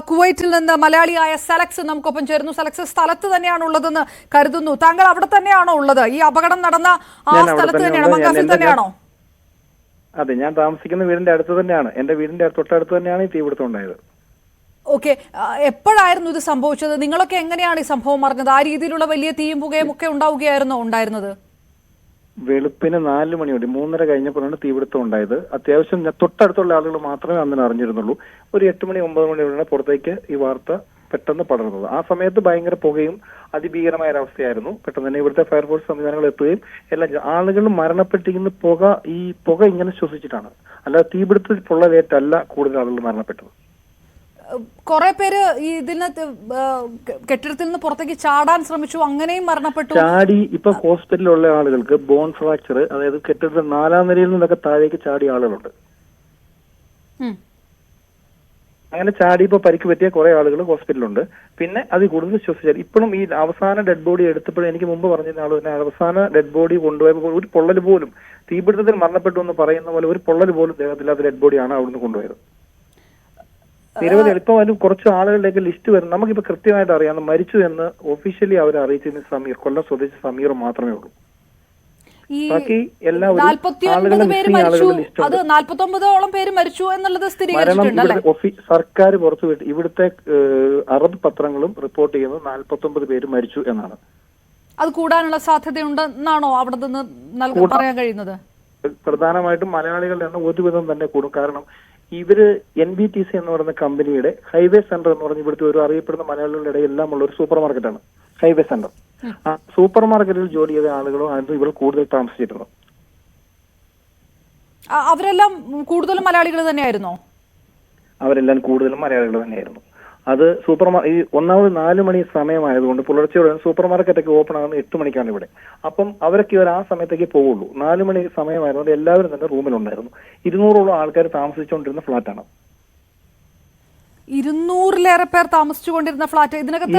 കുവൈറ്റിൽ നിന്ന് മലയാളിയായ സലക്സ് നമുക്കൊപ്പം ചേരുന്നു. സലക്സ് സ്ഥലത്ത് തന്നെയാണ് ഉള്ളതെന്ന് കരുതുന്നു. താങ്കൾ അവിടെ തന്നെയാണോ ഉള്ളത്? ഈ അപകടം നടന്ന ആ സ്ഥലത്ത് തന്നെയാണോ, മങ്കാഫിൽ തന്നെയാണോ? അതെ, ഞാൻ താമസിക്കുന്ന വീടിന്റെ അടുത്ത് തന്നെയാണ്. എന്റെ വീടിന്റെ തൊട്ടടുത്ത് തന്നെയാണ് ഈ തീപിടുത്തം ഉണ്ടായത്. ഓക്കെ, എപ്പോഴായിരുന്നു ഇത് സംഭവിച്ചത്? നിങ്ങളൊക്കെ എങ്ങനെയാണ് ഈ സംഭവം അറിഞ്ഞത്? ആ രീതിയിലുള്ള വലിയ തീയും പുകയും ഒക്കെ ഉണ്ടായിരുന്നത്? വെളുപ്പിന് 4 മണിയോടെ 3:30 കഴിഞ്ഞപ്പോഴാണ് തീപിടുത്തം ഉണ്ടായത്. അത്യാവശ്യം തൊട്ടടുത്തുള്ള ആളുകൾ മാത്രമേ അന്ന് അറിഞ്ഞിരുന്നുള്ളൂ. ഒരു 8 മണി 9 മണിയോടെ പുറത്തേക്ക് ഈ വാർത്ത പെട്ടെന്ന് പടർന്നത്. ആ സമയത്ത് ഭയങ്കര പുകയും അതിഭീകരമായ ഒരവസ്ഥയായിരുന്നു. പെട്ടെന്ന് തന്നെ ഇവിടുത്തെ ഫയർഫോഴ്സ് സംവിധാനങ്ങൾ എത്തുകയും ആളുകൾ മരണപ്പെട്ടിരിക്കുന്ന ഈ പുക ഇങ്ങനെ ശ്വസിച്ചിട്ടാണ്. അല്ലാതെ തീപിടുത്തത്തിൽ പൊള്ളലേറ്റല്ല കൂടുതൽ ആളുകൾ മരണപ്പെട്ടത്. കുറെ പേര് കെട്ടിടത്തിൽ നിന്ന് പുറത്തേക്ക് ചാടാൻ ശ്രമിച്ചു, അങ്ങനെയും മരണപ്പെട്ടു. ചാടി ഇപ്പൊ ഹോസ്പിറ്റലിലുള്ള ആളുകൾക്ക് ബോൺ ഫ്രാക്ചർ, അതായത് കെട്ടിടത്തിൽ 4ാം നിലയിൽ നിന്നൊക്കെ താഴേക്ക് ചാടിയ ആളുകളുണ്ട്. അങ്ങനെ ചാടി ഇപ്പൊ പരിക്ക് പറ്റിയ കുറെ ആളുകൾ ഹോസ്പിറ്റലുണ്ട്. പിന്നെ അത് കൂടുതൽ ശ്വസിച്ചാൽ ഇപ്പോഴും ഈ അവസാന ഡെഡ് ബോഡി എടുത്തപ്പോഴും എനിക്ക് മുമ്പ് പറഞ്ഞ ആൾ തന്നെ അവസാന ഡെഡ് ബോഡി കൊണ്ടുപോയപ്പോൾ ഒരു പൊള്ളൽ പോലും, തീപിടുത്തത്തിൽ മരണപ്പെട്ടു എന്ന് പറയുന്ന പോലെ ഒരു പൊള്ളൽ പോലും ദേഹത്തില്ലാത്ത ഡെഡ് ബോഡിയാണ് അവിടുന്ന് കൊണ്ടുപോയത്. നിരവധി ഇപ്പം അതിന് കുറച്ച് ആളുകളിലേക്ക് ലിസ്റ്റ് വരും. നമുക്കിപ്പോ കൃത്യമായിട്ട് അറിയാം മരിച്ചു എന്ന് ഒഫീഷ്യലി അവർ അറിയിച്ചതിന് സമീർ, കൊല്ലം സ്വദേശി സമീർ മാത്രമേ ഉള്ളൂ. ബാക്കി എല്ലാവരും 49ഓളം പേര് മരിച്ചു എന്നുള്ളത് സ്ഥിരീകരിച്ചിട്ടുണ്ട്. സർക്കാർ പുറത്തുവിട്ട് ഇവിടുത്തെ അറബ് പത്രങ്ങളും റിപ്പോർട്ട് ചെയ്യുന്നത് 49 പേര് മരിച്ചു എന്നാണ്. അത് കൂടാനുള്ള സാധ്യതയുണ്ടെന്നാണോ അവിടെ നിന്ന് പറയാൻ കഴിയുന്നത്? പ്രധാനമായിട്ടും മലയാളികളുടെ എണ്ണം ഒരുവിധം തന്നെ കൂടും. കാരണം ഇവര് NBTC എന്ന് പറയുന്ന കമ്പനിയുടെ ഹൈവേ സെന്റർ എന്ന് പറഞ്ഞ ഇവിടുത്തെ ഒരു അറിയപ്പെടുന്ന മലയാളികളുടെ ഇടയിൽ എല്ലാം ഉള്ള ഒരു സൂപ്പർ മാർക്കറ്റാണ് ഹൈവേ സെന്റർ. ആ സൂപ്പർ മാർക്കറ്റിൽ ജോലി ചെയ്ത ആളുകളും ആയിരുന്നു ഇവർ കൂടുതൽ താമസിച്ചിരുന്നത്. അവരെല്ലാം കൂടുതലും മലയാളികൾ തന്നെയായിരുന്നോ? അവരെല്ലാം കൂടുതലും മലയാളികൾ തന്നെയായിരുന്നു. അത് ഈ ഒന്നാമത് 4 മണി സമയമായതുകൊണ്ട് പുലർച്ചയോടെ സൂപ്പർ മാർക്കറ്റൊക്കെ ഓപ്പൺ ആകുന്നത് 8 മണിക്കാണ് ഇവിടെ. അപ്പം അവരൊക്കെ ആ സമയത്തേക്ക് പോവുള്ളൂ. 4 മണി സമയമായതുകൊണ്ട് എല്ലാവരും തന്നെ റൂമിലുണ്ടായിരുന്നു. 200ഓളം ആൾക്കാർ താമസിച്ചുകൊണ്ടിരുന്ന ഫ്ലാറ്റാണ്. 200-ലേറെ പേർ താമസിച്ചുകൊണ്ടിരുന്ന ഫ്ലാറ്റ്. ഇതിനകത്ത്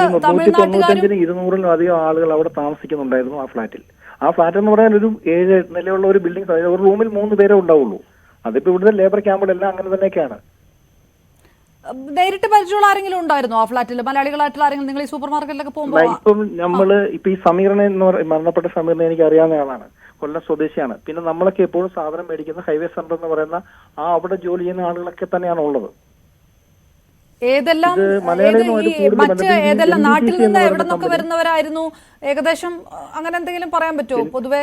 200-ലും അധികം ആളുകൾ അവിടെ താമസിക്കുന്നുണ്ടായിരുന്നു ആ ഫ്ലാറ്റിൽ. ആ ഫ്ലാറ്റ് എന്ന് പറയാൻ ഒരു 7 നിലയുള്ള ഒരു ബിൽഡിംഗ്, ഒരു റൂമിൽ 3 പേരേ ഉണ്ടാവുള്ളൂ. അതിപ്പോ ഇവിടുത്തെ ലേബർ ക്യാമ്പുകളെല്ലാം അങ്ങനെ തന്നെയൊക്കെയാണ്. നേരിട്ട് പരിചയമുള്ള ആരെങ്കിലും ഉണ്ടായിരുന്നോ ആ ഫ്ലാറ്റിൽ? മലയാളികളായിട്ടുള്ള ആരെങ്കിലും നിങ്ങൾ ഈ സൂപ്പർ മാർക്കറ്റിലൊക്കെ പോകുമ്പോൾ? ഇപ്പം നമ്മള് ഇപ്പൊ ഈ സമീറിനെ മരണപ്പെട്ട സമീറിനെ എനിക്ക് അറിയാവുന്ന ആളാണ്, കൊല്ലം സ്വദേശിയാണ്. പിന്നെ നമ്മളൊക്കെ എപ്പോഴും സാധനം മേടിക്കുന്ന ഹൈവേ സെന്റർ എന്ന് പറയുന്ന അവിടെ ജോലി ചെയ്യുന്ന ആളുകളൊക്കെ തന്നെയാണ് ഉള്ളത്. ഏതെല്ലാം നാട്ടിൽ നിന്ന് എവിടെ നിന്നൊക്കെ വരുന്നവരായിരുന്നു ഏകദേശം? അങ്ങനെ എന്തെങ്കിലും പറയാൻ പറ്റുമോ പൊതുവെ?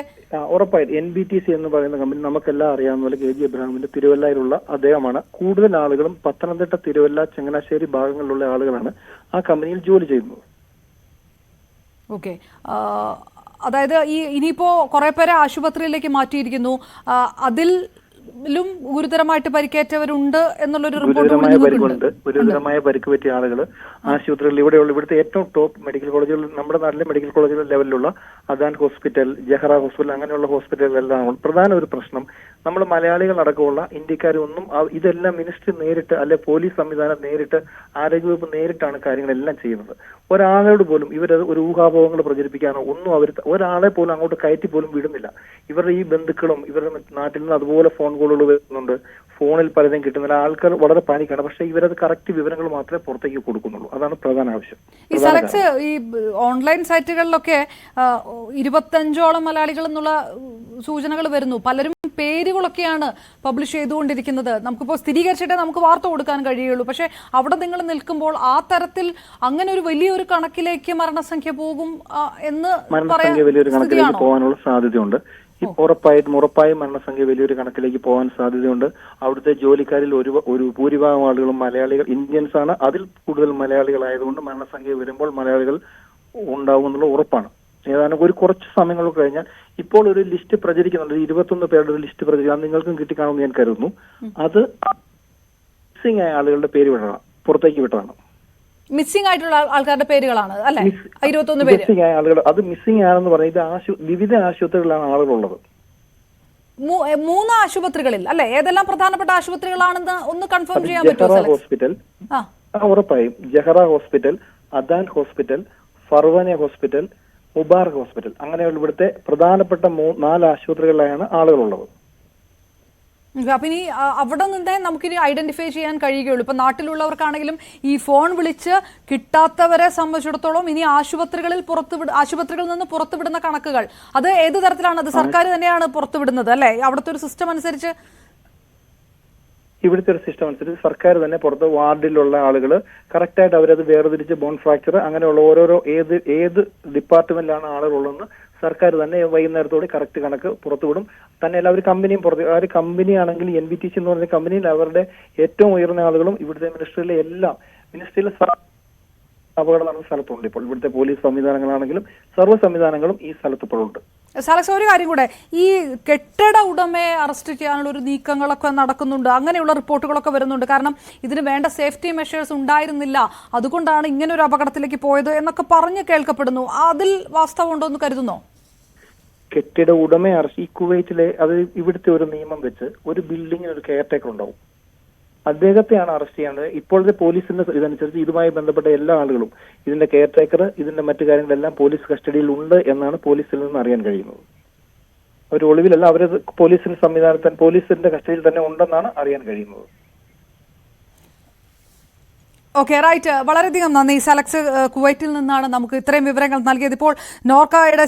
ഉറപ്പായിട്ടും NBTC എന്ന് പറയുന്ന കമ്പനി നമുക്കെല്ലാം അറിയാവുന്ന പോലെ KG എബ്രഹാമിന്റെ തിരുവല്ലയിലുള്ള അദ്ദേഹമാണ്. കൂടുതൽ ആളുകളും പത്തനംതിട്ട, തിരുവല്ല, ചങ്ങനാശ്ശേരി ഭാഗങ്ങളിലുള്ള ആളുകളാണ് ആ കമ്പനിയിൽ ജോലി ചെയ്യുന്നത്. ഓക്കെ, അതായത് ഇനിയിപ്പോ കുറെ പേരെ ആശുപത്രിയിലേക്ക് മാറ്റിയിരിക്കുന്നു. അതിലും ഗുരുതരമായിട്ട് പരിക്കേറ്റവരുണ്ട് എന്നുള്ളൊരു ഗുരുതരമായ പരിക്ക് പറ്റിയ ആളുകൾ ആശുപത്രികളിൽ ഇവിടുത്തെ ഏറ്റവും ടോപ്പ് മെഡിക്കൽ കോളേജുകൾ, നമ്മുടെ നാട്ടിലെ മെഡിക്കൽ കോളേജുകൾ ലെവലിലുള്ള അദാൻ ഹോസ്പിറ്റൽ, ജഹറ ഹോസ്പിറ്റൽ, അങ്ങനെയുള്ള ഹോസ്പിറ്റലുകളിലാണ് പ്രധാന ഒരു പ്രശ്നം. നമ്മൾ മലയാളികൾ അടക്കമുള്ള ഇന്ത്യക്കാരൊന്നും ഇതെല്ലാം മിനിസ്റ്റർ നേരിട്ട് അല്ലെ പോലീസ് സംവിധാനം നേരിട്ട്, ആരോഗ്യവകുപ്പ് നേരിട്ടാണ് കാര്യങ്ങളെല്ലാം ചെയ്യുന്നത്. ഒരാളോട് പോലും ഇവരത് ഒരു ഊഹാപോഹങ്ങൾ പ്രചരിപ്പിക്കാനോ ഒന്നും ഒരാളെ പോലും അങ്ങോട്ട് കയറ്റി പോലും വിടുന്നില്ല. ഇവരുടെ ഈ ബന്ധുക്കളും ഇവരുടെ നാട്ടിൽ നിന്ന് അതുപോലെ ഫോൺ കോളുകൾ വരുന്നുണ്ട്. ഫോണിൽ പലതും കിട്ടുന്നില്ല. ആൾക്കാർ വളരെ പാനിക്കാണ്. പക്ഷെ ഇവരത് കറക്റ്റ് വിവരങ്ങൾ മാത്രമേ പുറത്തേക്ക് കൊടുക്കുന്നുള്ളൂ. അതാണ് പ്രധാന ആവശ്യം. ഈ സലക്സ്, ഈ ഓൺലൈൻ സൈറ്റുകളിലൊക്കെ 25ഓളം മലയാളികൾ എന്നുള്ള സൂചനകൾ വരുന്നു. പലരും പേരുകളൊക്കെയാണ് പബ്ലിഷ് ചെയ്തുകൊണ്ടിരിക്കുന്നത്. നമുക്കിപ്പോൾ സ്ഥിരീകരിച്ചിട്ടേ നമുക്ക് വാർത്ത കൊടുക്കാൻ കഴിയുള്ളൂ. പക്ഷെ അവിടെ നിങ്ങൾ നിൽക്കുമ്പോൾ ആ തരത്തിൽ അങ്ങനെ ഒരു വലിയൊരു കണക്കിലേക്ക് മരണസംഖ്യ പോകും എന്ന് വലിയൊരു കണക്കിലേക്ക് പോകാനുള്ള സാധ്യതയുണ്ട്. ഉറപ്പായും മരണസംഖ്യ വലിയൊരു കണക്കിലേക്ക് പോകാൻ സാധ്യതയുണ്ട്. അവിടുത്തെ ജോലിക്കാരിൽ ഒരു ഭൂരിഭാഗം ആളുകളും മലയാളികൾ, ഇന്ത്യൻസ് ആണ്. അതിൽ കൂടുതൽ മലയാളികളായതുകൊണ്ട് മരണസംഖ്യ വരുമ്പോൾ മലയാളികൾ ഉണ്ടാവും എന്നുള്ള ഉറപ്പാണ്. ഏതാനും കുറച്ച് സമയങ്ങൾ കഴിഞ്ഞാൽ ഇപ്പോൾ ഒരു ലിസ്റ്റ് പ്രചരിക്കുന്നുണ്ട്. 21 പേരുടെ ഒരു ലിസ്റ്റ് പ്രചരിക്കും. അത് നിങ്ങൾക്കും കിട്ടിക്കാണുമെന്ന് ഞാൻ കരുതുന്നു. അത് മിസ്സിംഗ് ആയ ആളുകളുടെ പേര് പുറത്തേക്ക് വിട്ടതാണ്. മിസ്സിംഗ് ആയിട്ടുള്ള ആൾക്കാരുടെ പേരുകളാണ് അല്ലെ? 21 പേര് മിസ്സിംഗ് ആയ ആളുകൾ. അത് മിസ്സിംഗ് ആണെന്ന് പറയുന്നത് വിവിധ ആശുപത്രികളിലാണ് ആളുകളുള്ളത്. 3 ആശുപത്രികളിൽ അല്ലെ? ഏതെല്ലാം പ്രധാനപ്പെട്ട ആശുപത്രികളാണെന്ന് ഒന്ന് കൺഫേം ചെയ്യാൻ പറ്റുമോ? ജഹറ ഹോസ്പിറ്റൽ, ഉറപ്പായും Jahra hospital, Adan hospital, Farwaniya hospital, Mubarak hospital, അങ്ങനെയുള്ള ഇവിടുത്തെ പ്രധാനപ്പെട്ട 4 ആശുപത്രികളിലാണ് ആളുകളുള്ളത്. അപ്പൊ ഇനി അവിടെ നിന്നേ നമുക്കിനി ഐഡന്റിഫൈ ചെയ്യാൻ കഴിയുകയുള്ളൂ. ഇപ്പൊ നാട്ടിലുള്ളവർക്കാണെങ്കിലും ഈ ഫോൺ വിളിച്ച് കിട്ടാത്തവരെ സംബന്ധിച്ചിടത്തോളം ഇനി ആശുപത്രികളിൽ നിന്ന് പുറത്തുവിടുന്ന കണക്കുകൾ അത് ഏത് തരത്തിലാണ്? അത് സർക്കാർ തന്നെയാണ് പുറത്തുവിടുന്നത് അല്ലെ? അവിടുത്തെ ഒരു സിസ്റ്റം അനുസരിച്ച് ഇവിടുത്തെ ഒരു സിസ്റ്റം അനുസരിച്ച് സർക്കാർ തന്നെ പുറത്ത് വാർഡിലുള്ള ആളുകൾ കറക്റ്റായിട്ട് അവരത് വേർതിരിച്ച് ബോൺ ഫ്രാക്ചർ അങ്ങനെയുള്ള ഓരോരോ ഏത് ഡിപ്പാർട്ട്മെന്റിലാണ് ആളുകളുള്ളതെന്ന് സർക്കാർ തന്നെ വൈകുന്നേരത്തോടെ കറക്റ്റ് കണക്ക് പുറത്തുവിടും. തന്നെയല്ല അവർ കമ്പനിയും പുറത്ത് ആ ഒരു കമ്പനി ആണെങ്കിൽ NBTC എന്ന് പറഞ്ഞ കമ്പനിയിൽ അവരുടെ ഏറ്റവും ഉയർന്ന ആളുകളും ഇവിടുത്തെ മിനിസ്ട്രിയിലെ അപകടം നടന്ന സ്ഥലത്തുണ്ട്. ഇപ്പോൾ ഇവിടുത്തെ പോലീസ് സംവിധാനങ്ങളാണെങ്കിലും സർവ്വ സംവിധാനങ്ങളും ഈ സ്ഥലത്ത് ഇപ്പോഴുണ്ട്. സാലക്സ്, ഒരു കാര്യം കൂടെ, ഈ കെട്ടിട ഉടമയെ അറസ്റ്റ് ചെയ്യാനുള്ള ഒരു നീക്കങ്ങളൊക്കെ നടക്കുന്നുണ്ട്, അങ്ങനെയുള്ള റിപ്പോർട്ടുകളൊക്കെ വരുന്നുണ്ട്. കാരണം ഇതിന് വേണ്ട സേഫ്റ്റി മെഷേഴ്സ് ഉണ്ടായിരുന്നില്ല, അതുകൊണ്ടാണ് ഇങ്ങനെ ഒരു അപകടത്തിലേക്ക് പോയത് എന്നൊക്കെ പറഞ്ഞ് കേൾക്കപ്പെടുന്നു. അതിൽ വാസ്തവമുണ്ടോ എന്ന് കരുതുന്നോ? കെട്ടിട ഉടമയെ അറസ്റ്റ്, ഈ കുവൈറ്റിലെ അത് ഇവിടുത്തെ ഒരു നിയമം വെച്ച് ഒരു ബിൽഡിങ്ങിന് ഒരു കെയർ ടേക്കർ ഉണ്ടാവും, അദ്ദേഹത്തെയാണ് അറസ്റ്റ് ചെയ്യേണ്ടത്. ഇപ്പോഴത്തെ പോലീസിന്റെ ഇതനുസരിച്ച് ഇതുമായി ബന്ധപ്പെട്ട എല്ലാ ആളുകളും ഇതിന്റെ കെയർ ടേക്കർ ഇതിന്റെ മറ്റു കാര്യങ്ങളെല്ലാം പോലീസ് കസ്റ്റഡിയിൽ ഉണ്ട് എന്നാണ് പോലീസിൽ നിന്ന് അറിയാൻ കഴിയുന്നത്. അവർ ഒളിവിലല്ല, അവർ പോലീസിന്റെ കസ്റ്റഡിയിൽ തന്നെ ഉണ്ടെന്നാണ് അറിയാൻ കഴിയുന്നത്. Okay, right. വളരെയധികം നന്ദി സാലക്സ്. കുവൈറ്റിൽ നിന്നാണ് നമുക്ക് ഇത്രയും വിവരങ്ങൾ നൽകിയത്. ഇപ്പോൾ നോർക്കയുടെ